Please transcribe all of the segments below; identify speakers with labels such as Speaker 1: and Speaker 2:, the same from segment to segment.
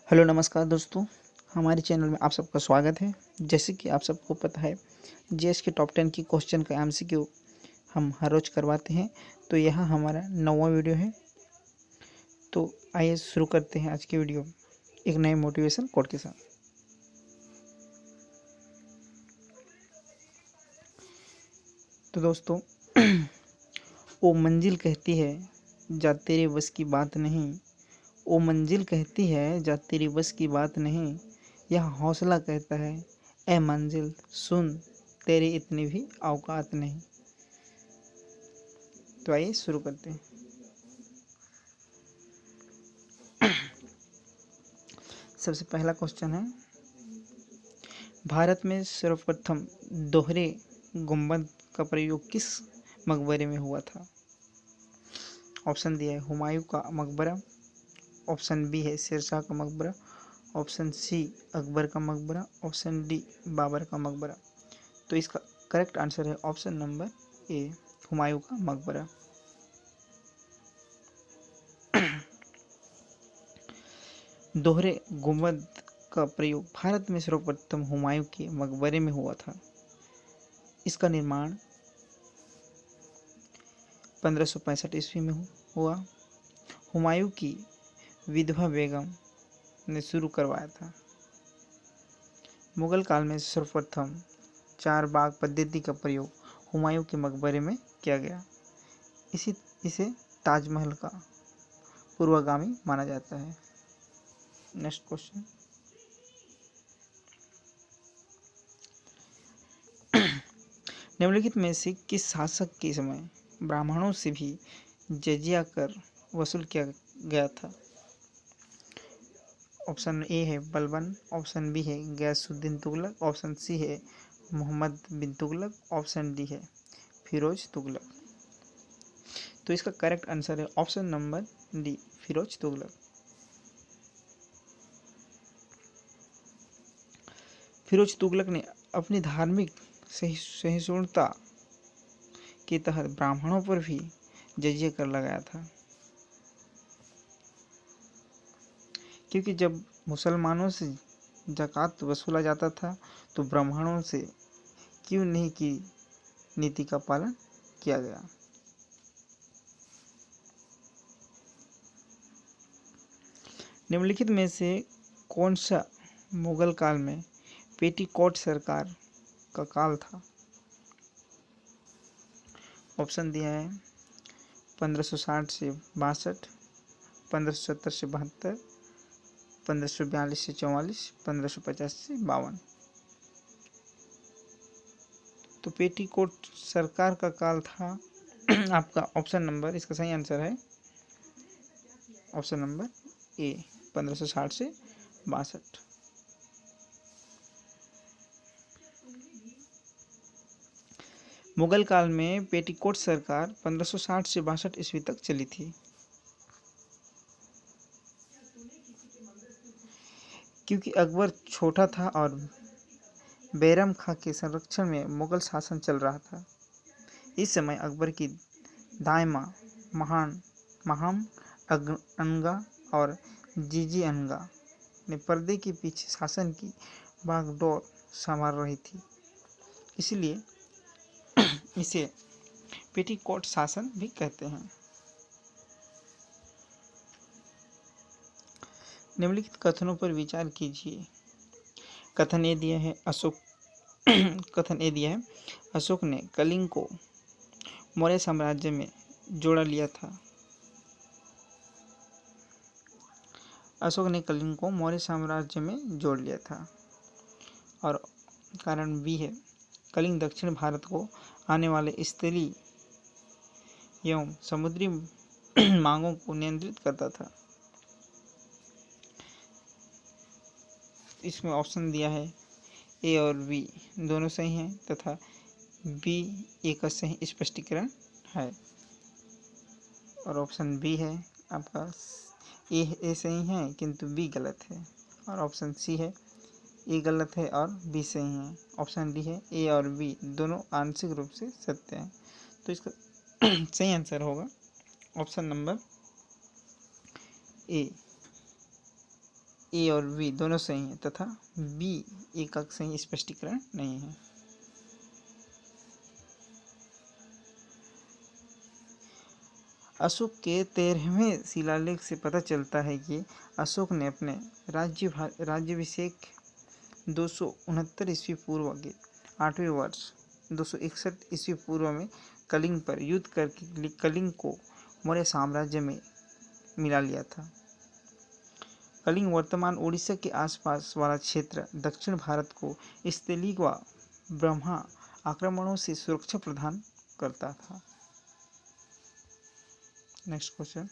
Speaker 1: Hello नमस्कार दोस्तों, हमारे चैनल में आप सबका स्वागत है। जैसे कि आप सबको पता है, जीएस के टॉप 10 की क्वेश्चन का एमसीक्यू हम हर रोज़ करवाते हैं। तो यह हमारा 9वां वीडियो है। तो आइए शुरू करते हैं आज की वीडियो एक नए मोटिवेशन कोट के साथ। तो दोस्तों, ओ मंजिल कहती है जा तेरे बस की बात नहीं। ओ मंजिल कहती है जा तेरी बस की बात नहीं। यह हौसला कहता है ए मंजिल सुन, तेरी इतनी भी औकात नहीं। तो आइए शुरू करते हैं। सबसे पहला क्वेश्चन है, भारत में सर्वप्रथम दोहरे गुंबद का प्रयोग किस मकबरे में हुआ था? ऑप्शन दिया है हुमायूं का मकबरा, ऑप्शन बी है शेरशाह का मकबरा, ऑप्शन सी अकबर का मकबरा, ऑप्शन डी बाबर का मकबरा। तो इसका करेक्ट आंसर है ऑप्शन नंबर ए, हुमायूं का मकबरा। दोहरे गुंबद का प्रयोग भारत में सर्वप्रथम हुमायूं के मकबरे में हुआ था। इसका निर्माण 1565 ईस्वी में हुआ। हुमायूं की विधवा बेगम ने शुरू करवाया था। मुगल काल में सर्वप्रथम चार बाग पद्धति का प्रयोग हुमायूं के मकबरे में किया गया। इसे ताजमहल का पूर्वगामी माना जाता है। नेक्स्ट क्वेश्चन, निम्नलिखित में से किस शासक के समय ब्राह्मणों से भी जजिया कर वसूल किया गया था? ऑप्शन ए है बलबन, ऑप्शन बी है गयासुद्दीन तुगलक, ऑप्शन सी है मोहम्मद बिन तुगलक, ऑप्शन डी है फिरोज तुगलक। तो इसका करेक्ट आंसर है option number D, Firoz Tughlaq. Firoz Tughlaq ने अपनी धार्मिक सहिष्णुता के तहत ब्राह्मणों पर भी जजिया कर लगाया था, क्योंकि जब मुसलमानों से ज़कात वसूला जाता था तो ब्राह्मणों से क्यों नहीं की नीति का पालन किया गया। निम्नलिखित में से कौन सा मुगल काल में पेटीकोट सरकार का काल था? ऑप्शन दिया है 1560 से 62, 1570 से 72, 1542 से 44, 1550 से 52। तो पेटीकोट सरकार का काल था आपका ऑप्शन नंबर, इसका सही आंसर है ऑप्शन नंबर ए, 1560 से 62। मुगल काल में पेटीकोट सरकार 1560 से 62 ईस्वी तक चली थी, क्योंकि अकबर छोटा था और बैरम खां के संरक्षण में मुगल शासन चल रहा था। इस समय अकबर की दाएं मां महाम अनगा और जीजी अनगा ने पर्दे के पीछे शासन की बागडोर संभाल रही थी, इसलिए इसे पेटीकोट शासन भी कहते हैं। निम्नलिखित कथनों पर विचार कीजिए। कथन ए दिया है अशोक ने कलिंग को मौर्य साम्राज्य में जोड़ा लिया था। अशोक ने कलिंग को मौर्य साम्राज्य में जोड़ लिया था। और कारण बी है कलिंग दक्षिण भारत को आने वाले स्थलीय एवं समुद्री मांगों को नियंत्रित करता था। इसमें ऑप्शन दिया है ए और बी दोनों सही हैं तथा बी ए का सही स्पष्टीकरण है। और ऑप्शन बी है आपका ए सही है किंतु बी गलत है। और ऑप्शन सी है ए गलत है और बी सही है। ऑप्शन डी है ए और बी दोनों आंशिक रूप से सत्य हैं। तो इसका सही आंसर होगा ऑप्शन नंबर ए ए और बी दोनों सही हैं तथा बी ए का सही स्पष्टीकरण नहीं है। अशोक के 13वें शिलालेख से पता चलता है कि अशोक ने अपने राज्याभिषेक 269 ईस्वी पूर्व के 8वें वर्ष 261 ईस्वी पूर्व में कलिंग पर युद्ध करके कलिंग को मौर्य साम्राज्य में मिला लिया था। कलिंग वर्तमान उड़ीसा के आसपास वाला क्षेत्र दक्षिण भारत को स्थलीय व ब्रह्मा आक्रमणों से सुरक्षा प्रदान करता था। नेक्स्ट क्वेश्चन,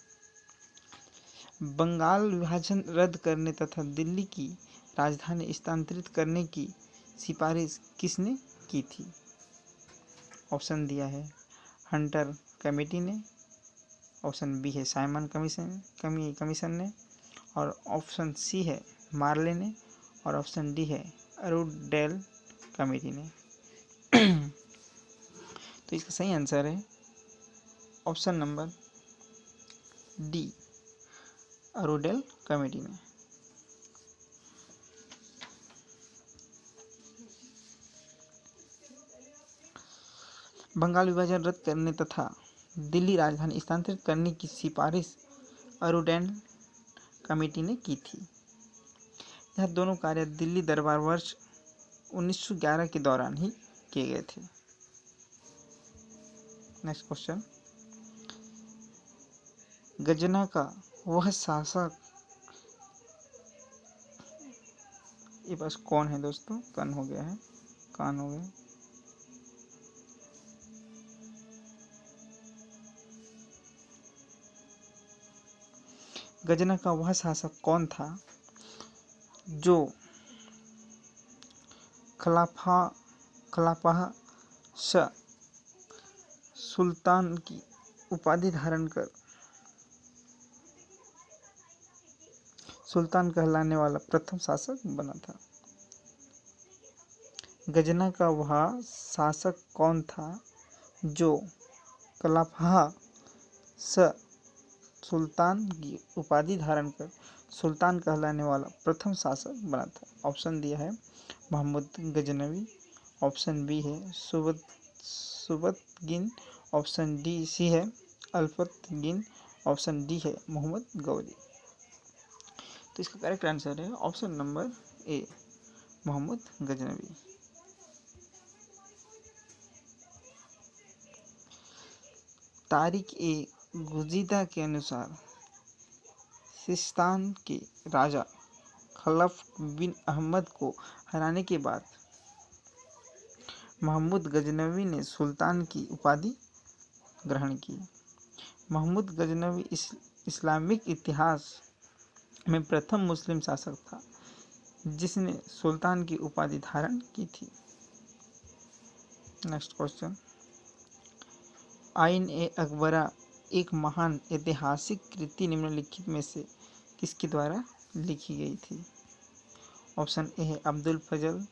Speaker 1: बंगाल विभाजन रद्द करने तथा दिल्ली की राजधानी स्थानांतरित करने की सिफारिश किसने की थी? ऑप्शन दिया है हंटर कमेटी ने, ऑप्शन बी है साइमन कमीशन ने, और ऑप्शन सी है मार्ले ने, और ऑप्शन डी है अरुडेल कमेटी ने। तो इसका सही आंसर है ऑप्शन नंबर डी, अरुडेल कमेटी ने। बंगाल विभाजन रद्द करने तथा दिल्ली राजधानी स्थानांतरित करने की सिफारिश अरुडेल कमेटी ने की थी। यह दोनों कार्य दिल्ली दरबार वर्ष 1911 के दौरान ही किए गए थे। नेक्स्ट क्वेश्चन, गजना का वह शासक, ये बस कौन है दोस्तों? कान हो गया। गजना का वह शासक कौन था जो खलाफा शाह सुल्तान की उपाधि धारण कर सुल्तान कहलाने वाला प्रथम शासक बना था? गजना का वह शासक कौन था जो खलाफा शाह सुल्तान की उपाधि धारण कर सुल्तान कहलाने वाला प्रथम शासक बना था? ऑप्शन दिया है मोहम्मद गजनवी, ऑप्शन बी है सुबतगिन, ऑप्शन सी है अल्पतगिन, ऑप्शन डी है मोहम्मद गौरी। तो इसका करेक्ट आंसर है option number A, Mohammad Ghaznavi. Tarikh e Guzida के अनुसार सिस्तान के राजा खलफ बिन अहमद को हराने के बाद मोहम्मद गजनवी ने सुल्तान की उपाधि ग्रहण की। मोहम्मद गजनवी इस्लामिक इतिहास में प्रथम मुस्लिम शासक था जिसने सुल्तान की उपाधि धारण की थी। नेक्स्ट क्वेश्चन, आइन ए अकबरा एक महान ऐतिहासिक कृति निम्नलिखित में से किसके द्वारा लिखी गई थी? ऑप्शन ए है अब्दुल फजल,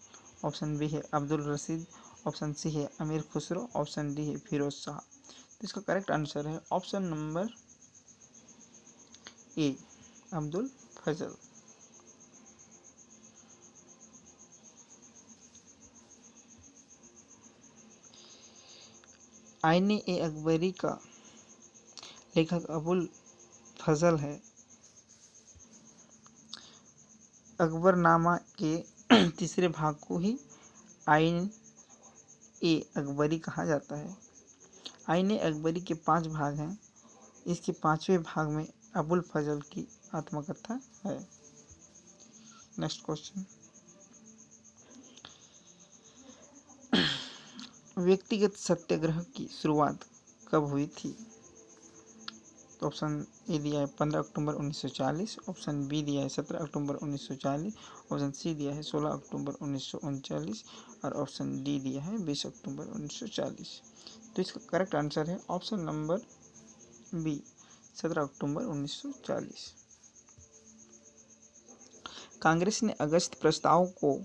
Speaker 1: ऑप्शन बी है अब्दुल रशीद, ऑप्शन सी है अमीर खुसरो, ऑप्शन डी है फिरोज शाह। तो इसका करेक्ट आंसर है ऑप्शन नंबर ए, अब्दुल फजल। आईने ए अकबरी का लेखक अबुल फजल है। अकबरनामा के तीसरे भाग को ही आइन ए अकबरी कहा जाता है। आइन ए अकबरी के 5 भाग हैं। इसके 5वें भाग में अबुल फजल की आत्मकथा है। नेक्स्ट क्वेश्चन, व्यक्तिगत सत्याग्रह की शुरुआत कब हुई थी? तो ऑप्शन ए दिया है 15 अक्टूबर 1940, ऑप्शन बी दिया है 17 अक्टूबर 1940, ऑप्शन सी दिया है 16 अक्टूबर 1939 और ऑप्शन डी दिया है 20 अक्टूबर 1940। तो इसका करेक्ट आंसर है ऑप्शन नंबर बी, 17 अक्टूबर 1940। कांग्रेस ने अगस्त प्रस्ताव को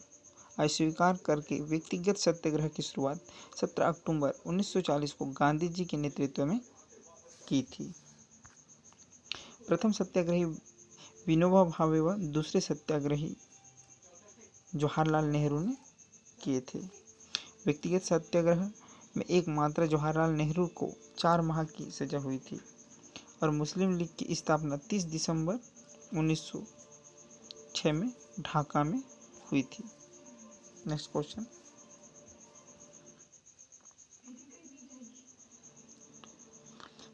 Speaker 1: अस्वीकार करके व्यक्तिगत सत्याग्रह की शुरुआत 17 अक्टूबर 1940 को गांधी जी के नेतृत्व में की थी। प्रथम सत्याग्रही विनोबा भावे व दूसरे सत्याग्रही जवाहरलाल नेहरू ने किए थे। व्यक्तिगत सत्याग्रह में एकमात्र जवाहरलाल नेहरू को 4 माह की सजा हुई थी और मुस्लिम लीग की स्थापना 30 दिसंबर 1906 में ढाका में हुई थी। नेक्स्ट क्वेश्चन,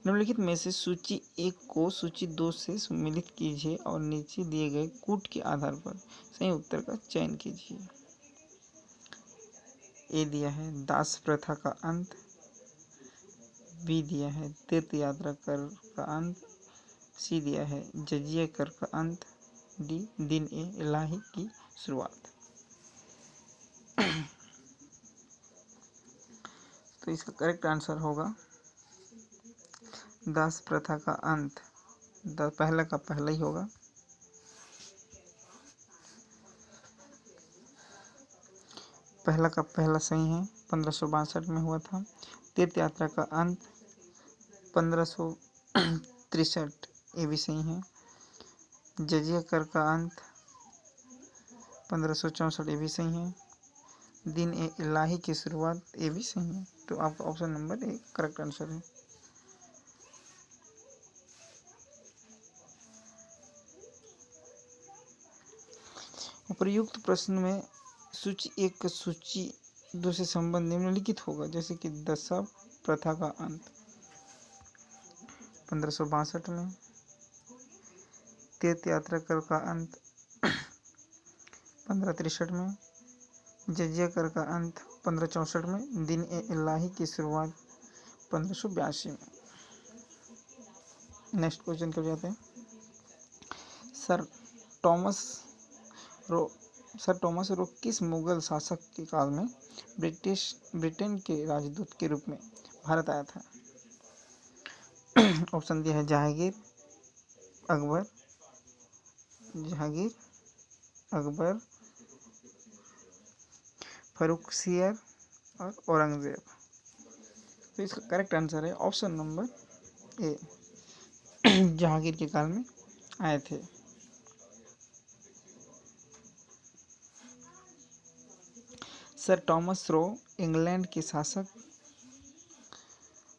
Speaker 1: निम्नलिखित में से सूची 1 को सूची 2 से सम्मिलित कीजिए और नीचे दिए गए कूट के आधार पर सही उत्तर का चयन कीजिए। ए दिया है दास प्रथा का अंत, बी दिया है तीर्थ यात्रा कर का अंत, सी दिया है जजिया कर का अंत, डी दिन ए इलाही की शुरुआत। तो इसका करेक्ट आंसर होगा दास प्रथा का अंत। पहला का पहला ही होगा। पहला का पहला सही है, 1562 में हुआ था। तीर्थ यात्रा का अंत 1563, ये भी सही है। जजिया कर का अंत 1564, ये भी सही है। दिन ए इलाही की शुरुआत, ये भी सही है। तो आपका ऑप्शन नंबर 1 करेक्ट आंसर है। उपर्युक्त प्रश्न में सूची 1 सूची 2 से संबंध निम्नलिखित होगा, जैसे कि दशा प्रथा का अंत 1562 में, तीर्थ यात्रा कर का अंत 1563 में, जजिया कर का अंत 1564 में, दिन ए इलाही की शुरुआत 1582 में। नेक्स्ट क्वेश्चन कर जाते हैं। सर टॉमस रो किस मुगल शासक के काल में ब्रिटेन के राजदूत के रूप में भारत आया था? ऑप्शन दिया है जहांगीर, अकबर, फर्रुखसियर और औरंगजेब। तो इसका करेक्ट आंसर है ऑप्शन नंबर ए, जहांगीर के काल में आए थे। सर टॉमस रो इंग्लैंड के शासक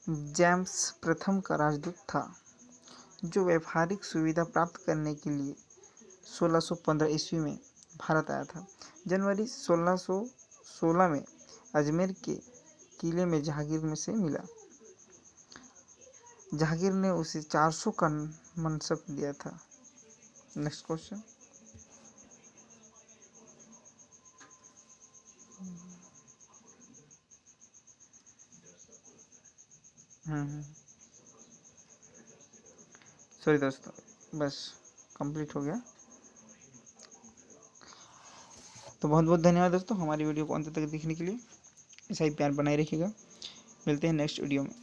Speaker 1: जेम्स प्रथम का राजदूत था, जो व्यापारिक सुविधा प्राप्त करने के लिए 1615 ईस्वी में भारत आया था। जनवरी 1616 में अजमेर के किले में जहांगीर में से मिला। जहांगीर ने उसे 400 का मनसब दिया था। नेक्स्ट क्वेश्चन, सॉरी दोस्तों, बस कंप्लीट हो गया। तो बहुत बहुत धन्यवाद दोस्तों हमारी वीडियो को अंत तक देखने के लिए। ऐसा ही प्यार बनाए रखिएगा। मिलते हैं नेक्स्ट वीडियो में।